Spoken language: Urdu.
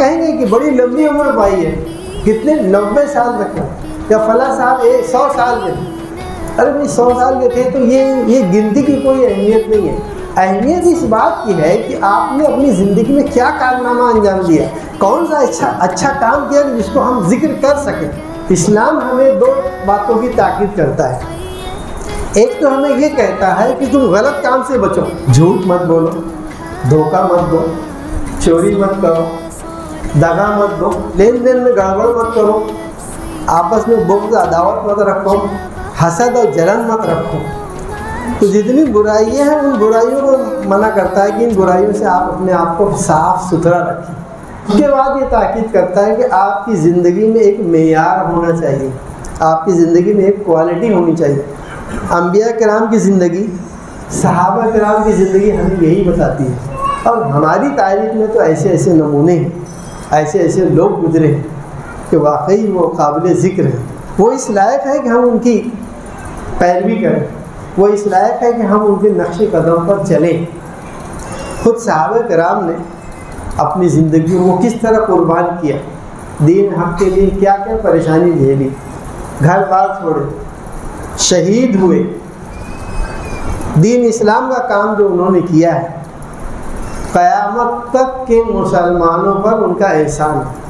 کہیں گے کہ بڑی لمبی عمر پائی ہے، کتنے 90 سال تک، یا فلاں صاحب 100 سال کے تھے۔ ارے بھائی 100 سال کے تھے تو یہ گنتی کی کوئی اہمیت نہیں ہے۔ اہمیت اس بات کی ہے کہ آپ نے اپنی زندگی میں کیا کارنامہ انجام دیا، کون سا اچھا کام کیا جس کو ہم ذکر کر سکیں۔ اسلام ہمیں 2 باتوں کی تاکید کرتا ہے۔ ایک تو ہمیں یہ کہتا ہے کہ تم غلط کام سے بچو، جھوٹ مت بولو، دھوکہ مت دو، چوری مت کرو، دغا مت دو، لین دین میں گڑبڑ مت کرو، آپس میں بغض عداوت مت رکھو، حسد اور جلن مت رکھو۔ تو جتنی برائیاں ہیں ان برائیوں کو منع کرتا ہے کہ ان برائیوں سے آپ اپنے آپ کو صاف ستھرا رکھیں۔ اس کے بعد یہ تاکید کرتا ہے کہ آپ کی زندگی میں ایک معیار ہونا چاہیے، آپ کی زندگی میں ایک کوالٹی ہونی چاہیے۔ انبیاء کرام کی زندگی، صحابہ کرام کی زندگی ہمیں یہی بتاتی ہے، اور ہماری تاریخ میں تو ایسے ایسے نمونے ہیں، ایسے ایسے لوگ گزرے ہیں کہ واقعی وہ قابل ذکر ہیں۔ وہ اس لائق ہے کہ ہم ان کی پیروی کریں، وہ اس لائق ہے کہ ہم ان کے نقش قدم پر چلیں۔ خود صحابہ کرام نے اپنی زندگی کو کس طرح قربان کیا، دین حق کے لیے کیا کیا پریشانی جھیلی، گھر بار چھوڑے، شہید ہوئے، دین اسلام کا کام جو انہوں نے کیا ہے، قیامت تک کے مسلمانوں پر ان کا احسان ہے۔